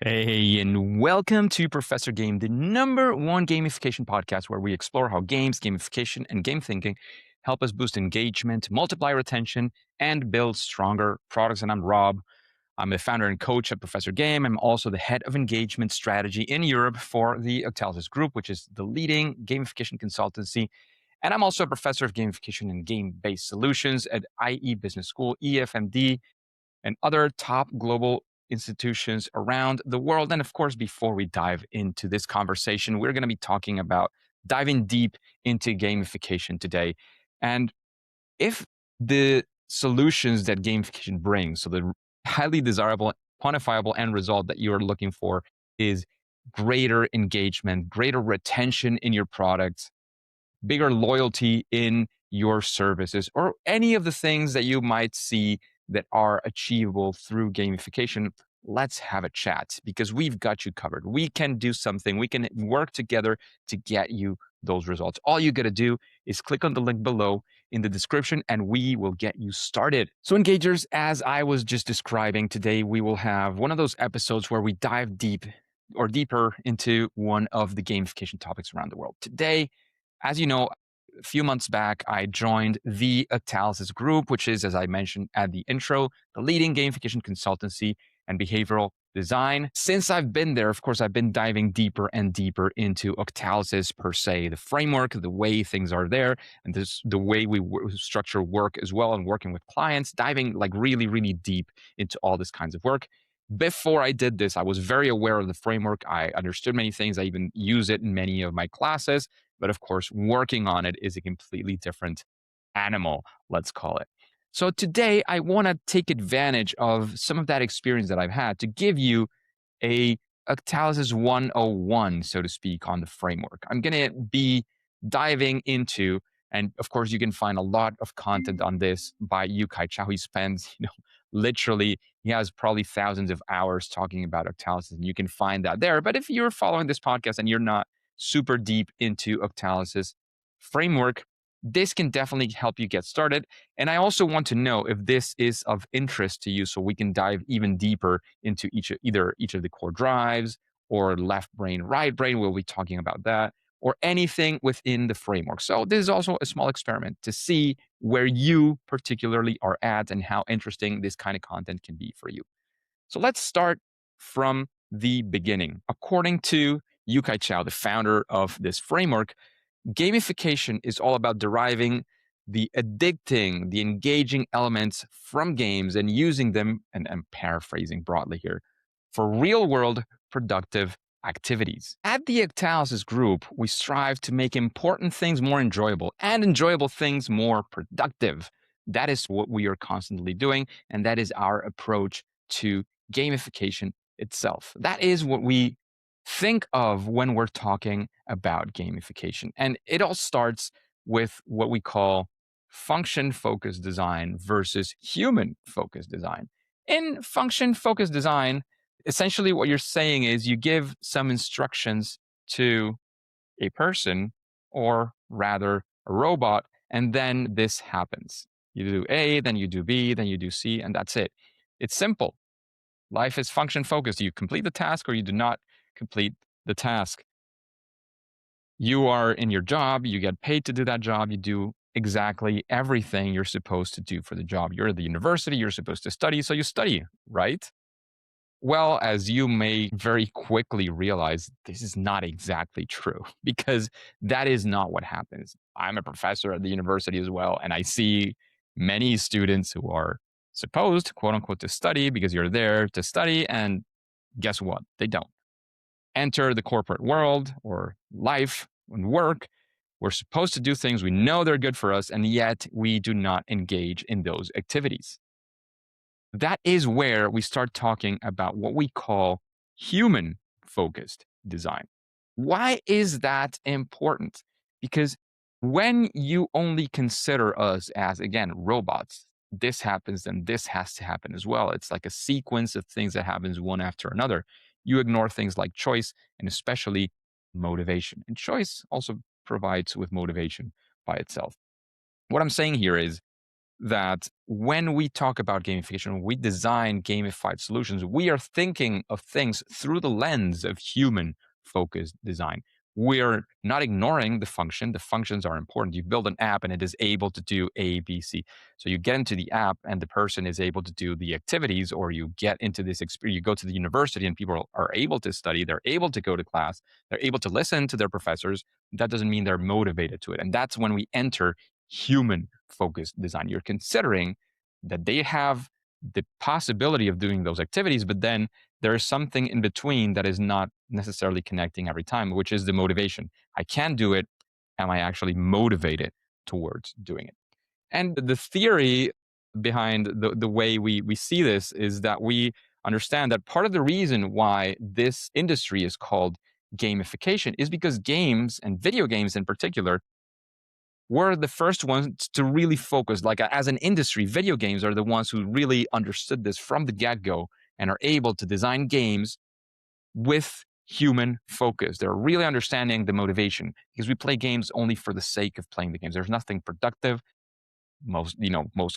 Hey, and welcome to Professor Game, the #1 gamification podcast where we explore how games, gamification, and game thinking help us boost engagement, multiply retention, and build stronger products. And I'm Rob. I'm the founder and coach at Professor Game. I'm also the head of engagement strategy in Europe for the Octalysis Group, which is the leading gamification consultancy. And I'm also a professor of gamification and game-based solutions at IE Business School, EFMD, and other top global institutions around the world. And of course, before we dive into this conversation, we're going to be talking about diving deep into gamification today. And if the solutions that gamification brings, so the highly desirable, quantifiable end result that you are looking for is greater engagement, greater retention in your products, bigger loyalty in your services, or any of the things that you might see that are achievable through gamification, let's have a chat because we've got you covered. We can do something. We can work together to get you those results. All you got to do is click on the link below in the description and we will get you started. So, engagers, as I was just describing today, we will have one of those episodes where we dive deep or deeper into one of the gamification topics around the world. Today, as you know, a few months back, I joined the Octalysis Group, which is, as I mentioned at the intro, the leading gamification consultancy and behavioral design. Since I've been there, of course, I've been diving deeper and deeper into Octalysis per se, the framework, the way things are there, and the way we structure work as well, and working with clients, diving like really, really deep into all this kinds of work. Before I did this, I was very aware of the framework. I understood many things. I even use it in many of my classes. But of course, working on it is a completely different animal, let's call it. So today, I want to take advantage of some of that experience that I've had to give you a Octalysis 101, so to speak, on the framework. I'm going to be diving into, and of course, you can find a lot of content on this by Yu-Kai Chao. He spends, literally, he has probably thousands of hours talking about Octalysis, and you can find that there. But if you're following this podcast and you're not super deep into Octalysis framework, this can definitely help you get started. And I also want to know if this is of interest to you so we can dive even deeper into either each of the core drives or left brain, right brain. We'll be talking about that or anything within the framework. So this is also a small experiment to see where you particularly are at and how interesting this kind of content can be for you. So let's start from the beginning. According to Yu-Kai Chao, the founder of this framework, gamification is all about deriving the addicting, the engaging elements from games and using them, and I'm paraphrasing broadly here, for real world productive activities. At the Octalysis Group, we strive to make important things more enjoyable and enjoyable things more productive. That is what we are constantly doing, and that is our approach to gamification itself. That is what we think of when we're talking about gamification. And it all starts with what we call function focused design versus human focused design. In function focused design, essentially what you're saying is you give some instructions to a person, or rather a robot, and then this happens. You do A, then you do B, then you do C, and that's it. It's simple. Life is function focused. You complete the task or you do not complete the task. You are in your job, you get paid to do that job, you do exactly everything you're supposed to do for the job. You're at the university, you're supposed to study, so you study, right? Well, as you may very quickly realize, this is not exactly true because that is not what happens. I'm a professor at the university as well, and I see many students who are supposed, quote unquote, to study because you're there to study, and guess what? They don't. Enter the corporate world or life and work. We're supposed to do things, we know they're good for us, and yet we do not engage in those activities. That is where we start talking about what we call human focused design. Why is that important? Because when you only consider us as, again, robots, this happens, then this has to happen as well. It's like a sequence of things that happens one after another. You ignore things like choice and especially motivation. And choice also provides with motivation by itself. What I'm saying here is that when we talk about gamification, when we design gamified solutions, we are thinking of things through the lens of human focused design. We're not ignoring the function. The functions are important. You build an app and it is able to do A, B, C. So you get into the app and the person is able to do the activities, or you get into this experience, you go to the university and people are able to study, they're able to go to class, they're able to listen to their professors. That doesn't mean they're motivated to it. And that's when we enter human focused design. You're considering that they have the possibility of doing those activities, but then there is something in between that is not necessarily connecting every time, which is the motivation. I can do it. Am I actually motivated towards doing it? And the theory behind the way we see this is that we understand that part of the reason why this industry is called gamification is because games, and video games in particular, were the first ones to really focus. Like, as an industry, video games are the ones who really understood this from the get-go and are able to design games with human focus. They're really understanding the motivation, because we play games only for the sake of playing the games. There's nothing productive. Most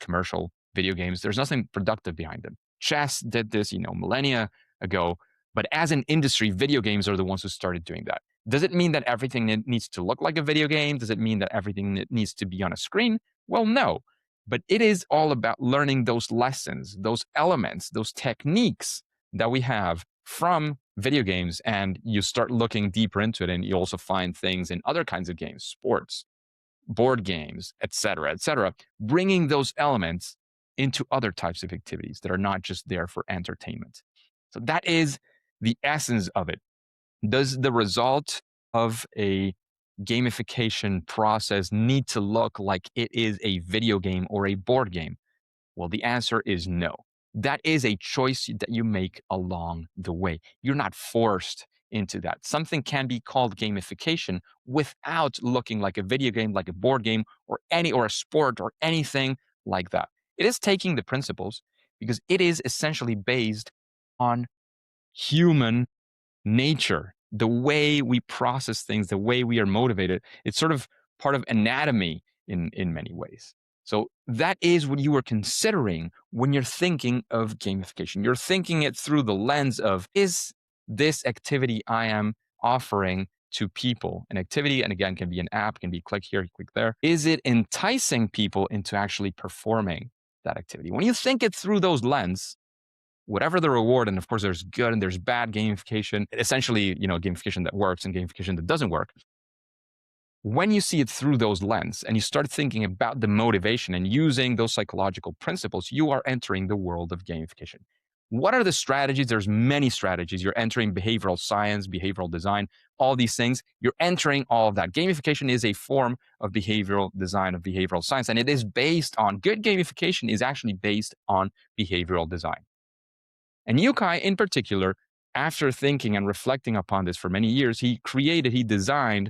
commercial video games, there's nothing productive behind them. Chess did this, millennia ago. But as an industry, video games are the ones who started doing that. Does it mean that everything needs to look like a video game? Does it mean that everything needs to be on a screen? Well, no. But it is all about learning those lessons, those elements, those techniques that we have from video games. And you start looking deeper into it, and you also find things in other kinds of games, sports, board games, et cetera, bringing those elements into other types of activities that are not just there for entertainment. So that is the essence of it. Does the result of a gamification process need to look like it is a video game or a board game? Well, the answer is no. That is a choice that you make along the way. You're not forced into that. Something can be called gamification without looking like a video game, like a board game, or a sport or anything like that. It is taking the principles, because it is essentially based on human nature, the way we process things, the way we are motivated. It's sort of part of anatomy in many ways. So that is what you are considering when you're thinking of gamification. You're thinking it through the lens of, is this activity I am offering to people an activity? And again, can be an app, can be click here, click there. Is it enticing people into actually performing that activity? When you think it through those lens, whatever the reward, and of course there's good and there's bad gamification, essentially, gamification that works and gamification that doesn't work. When you see it through those lens and you start thinking about the motivation and using those psychological principles, you are entering the world of gamification. What are the strategies? There's many strategies. You're entering behavioral science, behavioral design, all these things. You're entering all of that. Gamification is a form of behavioral design, of behavioral science, and it is based on, good gamification is actually based on behavioral design. And Yukai, in particular, after thinking and reflecting upon this for many years, he designed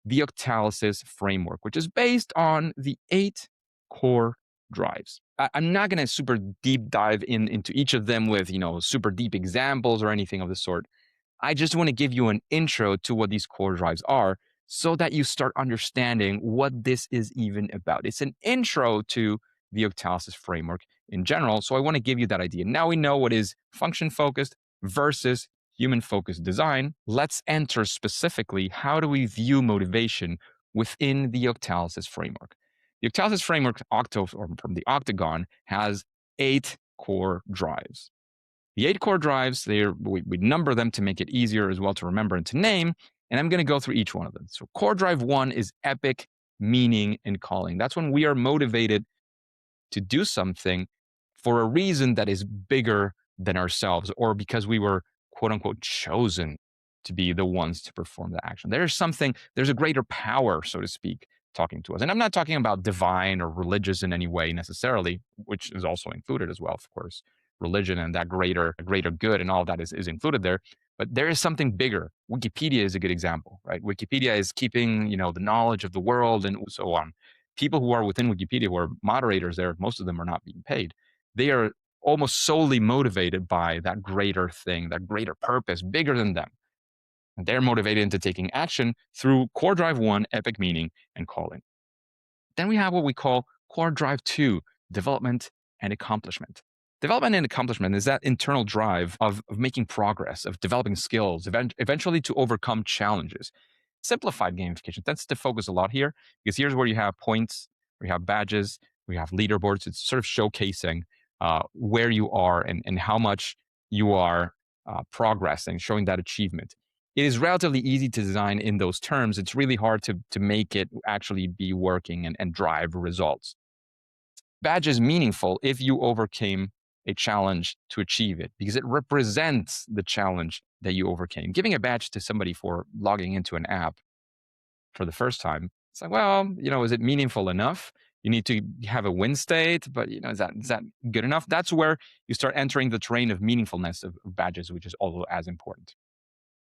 the Octalysis Framework, which is based on the 8 core drives. I'm not going to super deep dive into each of them with, super deep examples or anything of the sort. I just want to give you an intro to what these core drives are, so that you start understanding what this is even about. It's an intro to the Octalysis Framework in general. So I want to give you that idea. Now we know what is function-focused versus human-focused design. Let's enter specifically, how do we view motivation within the Octalysis Framework? The Octalysis Framework, from the octagon, has 8 core drives. The 8 core drives, we number them to make it easier as well to remember and to name, and I'm going to go through each one of them. So core drive 1 is epic, meaning, and calling. That's when we are motivated to do something for a reason that is bigger than ourselves, or because we were, quote unquote, chosen to be the ones to perform the action. There's a greater power, so to speak, talking to us. And I'm not talking about divine or religious in any way necessarily, which is also included as well, of course. Religion and that greater good and all of that is included there. But there is something bigger. Wikipedia is a good example, right? Wikipedia is keeping, the knowledge of the world and so on. People who are within Wikipedia, who are moderators there, most of them are not being paid. They are almost solely motivated by that greater thing, that greater purpose, bigger than them. And they're motivated into taking action through core drive 1, epic meaning, and calling. Then we have what we call core drive 2, development, and accomplishment. Development and accomplishment is that internal drive of making progress, of developing skills, eventually to overcome challenges. Simplified gamification tends to focus a lot here because here's where you have points, where you have badges, where you have leaderboards. It's sort of showcasing where you are and how much you are progressing, showing that achievement. It is relatively easy to design in those terms. It's really hard to make it actually be working and drive results. Badge is meaningful if you overcame a challenge to achieve it because it represents the challenge that you overcame. Giving a badge to somebody for logging into an app for the first time, it's like, well, is it meaningful enough? You need to have a win state, but is that good enough? That's where you start entering the terrain of meaningfulness of badges, which is also as important.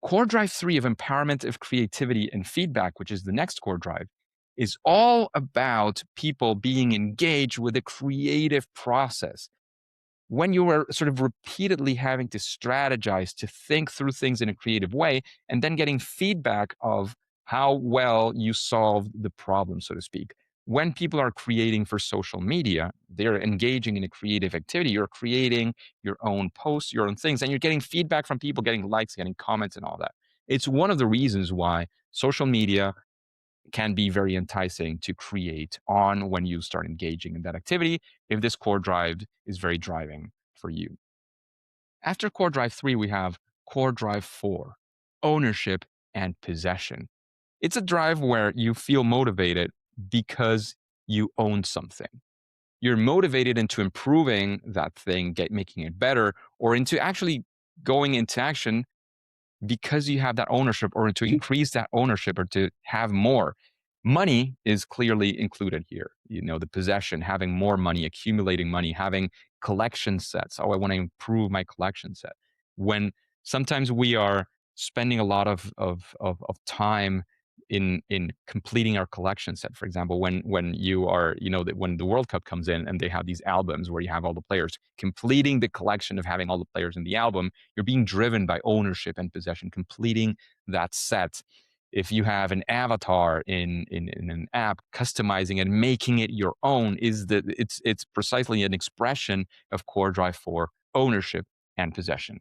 Core drive 3 of empowerment, of creativity, and feedback, which is the next core drive, is all about people being engaged with the creative process. When you are sort of repeatedly having to strategize, to think through things in a creative way, and then getting feedback of how well you solved the problem, so to speak. When people are creating for social media, they're engaging in a creative activity. You're creating your own posts, your own things, and you're getting feedback from people, getting likes, getting comments, and all that. It's one of the reasons why social media can be very enticing to create on when you start engaging in that activity, if this core drive is very driving for you. After core drive 3, we have core drive 4, ownership and possession. It's a drive where you feel motivated because you own something. You're motivated into improving that thing, making it better, or into actually going into action because you have that ownership, or to increase that ownership, or to have more. Money is clearly included here. The possession, having more money, accumulating money, having collection sets. Oh, I want to improve my collection set. When sometimes we are spending a lot of time in completing our collection set. For example, when you are, when the World Cup comes in and they have these albums where you have all the players, completing the collection of having all the players in the album, you're being driven by ownership and possession, completing that set. If you have an avatar in an app, customizing and making it your own it's precisely an expression of core drive 4, ownership and possession.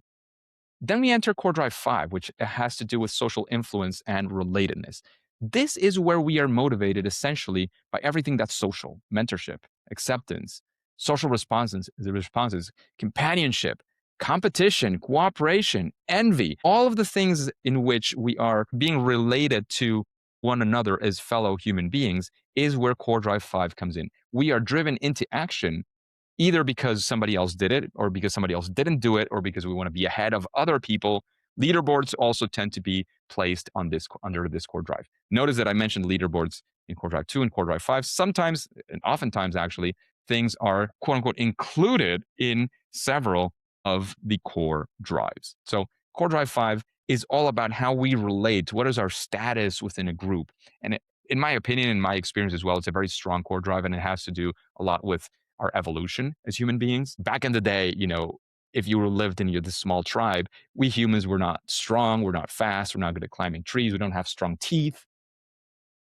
Then we enter core drive 5, which has to do with social influence and relatedness. This is where we are motivated essentially by everything that's social: mentorship, acceptance, social responses, companionship, competition, cooperation, envy, all of the things in which we are being related to one another as fellow human beings is where core drive 5 comes in. We are driven into action either because somebody else did it, or because somebody else didn't do it, or because we want to be ahead of other people. Leaderboards also tend to be placed under this core drive. Notice that I mentioned leaderboards in core drive 2 and core drive 5. Sometimes, and oftentimes actually, things are quote unquote included in several of the core drives. So core drive 5 is all about how we relate. What is our status within a group? And in my opinion, in my experience as well, it's a very strong core drive, and it has to do a lot with our evolution as human beings. Back in the day, if you lived in this small tribe, we humans were not strong, we're not fast, we're not good at climbing trees, we don't have strong teeth.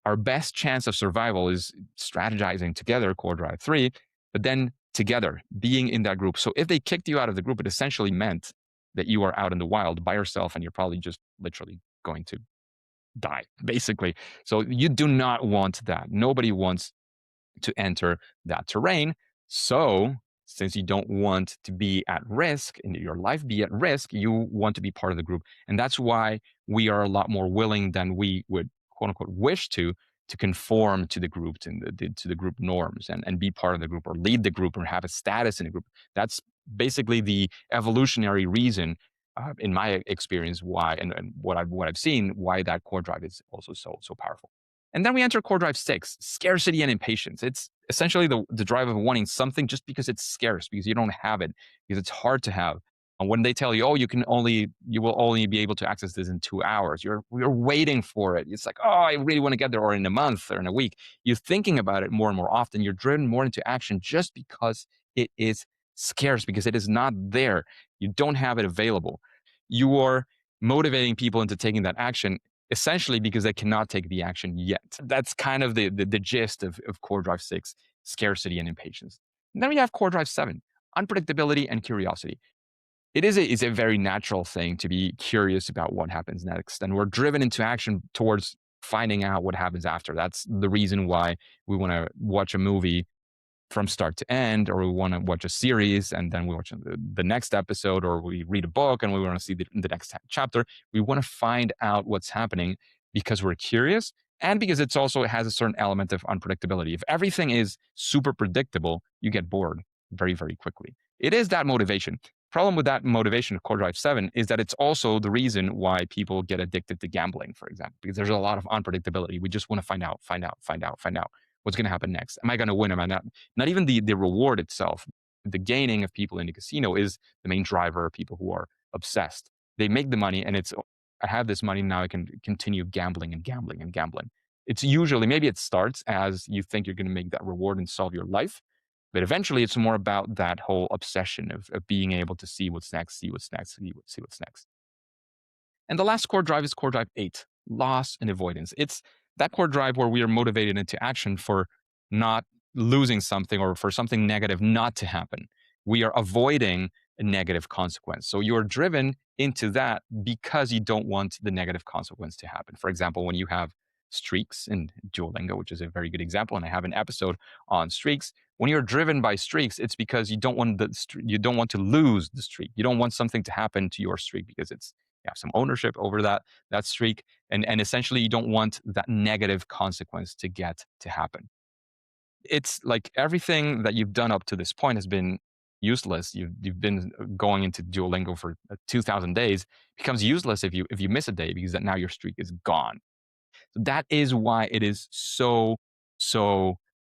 Our best chance of survival is strategizing together, core drive 3, but then together, being in that group. So if they kicked you out of the group, it essentially meant that you are out in the wild by yourself, and you're probably just literally going to die, basically. So you do not want that. Nobody wants to enter that terrain. So since you don't want to be at risk, and your life be at risk, you want to be part of the group. And that's why we are a lot more willing than we would, quote unquote, wish to conform to the group, to the group norms, and be part of the group, or lead the group, or have a status in the group. That's basically the evolutionary reason, in my experience, why, and what I've seen, why that core drive is also so powerful. And then we enter core drive 6, scarcity and impatience. It's essentially the drive of wanting something just because it's scarce, because you don't have it, because it's hard to have. And when they tell you, oh, you will only be able to access this in 2 hours, you're waiting for it. It's like, oh, I really want to get there, or in a month, or in a week. You're thinking about it more and more often. You're driven more into action just because it is scarce, because it is not there. You don't have it available. You are motivating people into taking that action, essentially because they cannot take the action yet. That's kind of the gist of core drive 6, scarcity and impatience. And then we have core drive 7, unpredictability and curiosity. It's a very natural thing to be curious about what happens next. And we're driven into action towards finding out what happens after. That's the reason why we want to watch a movie from start to end, or we want to watch a series and then we watch the next episode, or we read a book and we want to see the next chapter. We want to find out what's happening because we're curious, and because it has a certain element of unpredictability. If everything is super predictable, you get bored very, very quickly. It is that motivation. Problem with that motivation of core drive 7 is that it's also the reason why people get addicted to gambling, for example, because there's a lot of unpredictability. We just want to find out what's going to happen next. Am I going to win? Am I not? Not even the reward itself. The gaining of people in the casino is the main driver of people who are obsessed. They make the money and it's, I have this money, now I can continue gambling and gambling and gambling. It's usually, maybe it starts as you think you're going to make that reward and solve your life, but eventually it's more about that whole obsession of being able to see what's next, see what's next, see what's next. And the last core drive is core drive 8, loss and avoidance. It's that core drive where we are motivated into action for not losing something or for something negative not to happen. We are avoiding a negative consequence. So you're driven into that because you don't want the negative consequence to happen. For example, when you have streaks in Duolingo, which is a very good example, and I have an episode on streaks. When you're driven by streaks, it's because you don't want you don't want to lose the streak. You don't want something to happen to your streak because you have some ownership over that streak, and essentially you don't want that negative consequence to happen. It's like everything that you've done up to this point has been useless. You've been going into Duolingo for 2,000 days, becomes useless if you miss a day, because now your streak is gone. So that is why it is so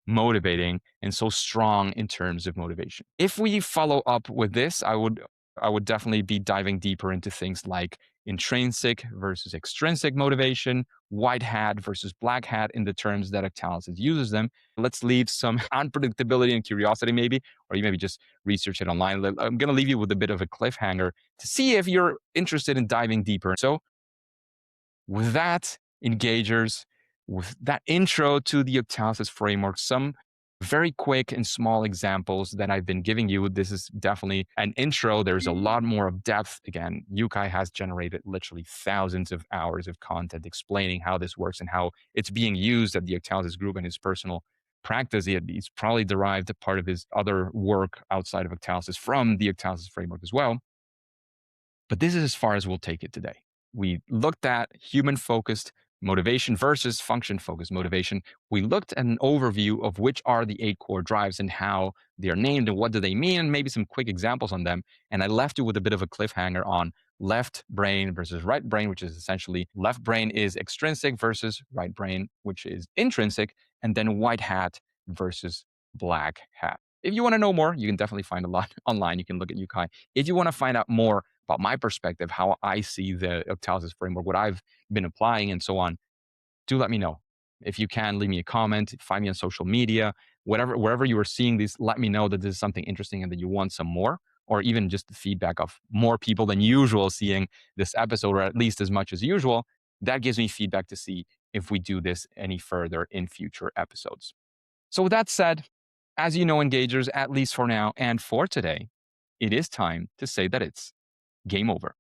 motivating and so strong in terms of motivation. If we follow up with this, I would definitely be diving deeper into things like intrinsic versus extrinsic motivation, white hat versus black hat in the terms that Octalysis uses them. Let's leave some unpredictability and curiosity maybe, or you maybe just research it online. I'm going to leave you with a bit of a cliffhanger to see if you're interested in diving deeper. So with that, engagers, with that intro to the Octalysis framework, some very quick and small examples that I've been giving you. This is definitely an intro. There's a lot more of depth. Again, Yukai has generated literally thousands of hours of content explaining how this works and how it's being used at the Octalysis Group in his personal practice. He's probably derived a part of his other work outside of Octalysis from the Octalysis framework as well. But this is as far as we'll take it today. We looked at human-focused motivation versus function-focused motivation. We looked at an overview of which are the 8 core drives and how they're named and what do they mean, and maybe some quick examples on them. And I left you with a bit of a cliffhanger on left brain versus right brain, which is essentially left brain is extrinsic versus right brain, which is intrinsic, and then white hat versus black hat. If you want to know more, you can definitely find a lot online. You can look at Yukai. If you want to find out more about my perspective, how I see the Octalysis framework, what I've been applying and so on, do let me know. If you can, leave me a comment, find me on social media, wherever you are seeing this, let me know that this is something interesting and that you want some more, or even just the feedback of more people than usual seeing this episode, or at least as much as usual. That gives me feedback to see if we do this any further in future episodes. So with that said, as you know, engagers, at least for now and for today, it is time to say that it's game over.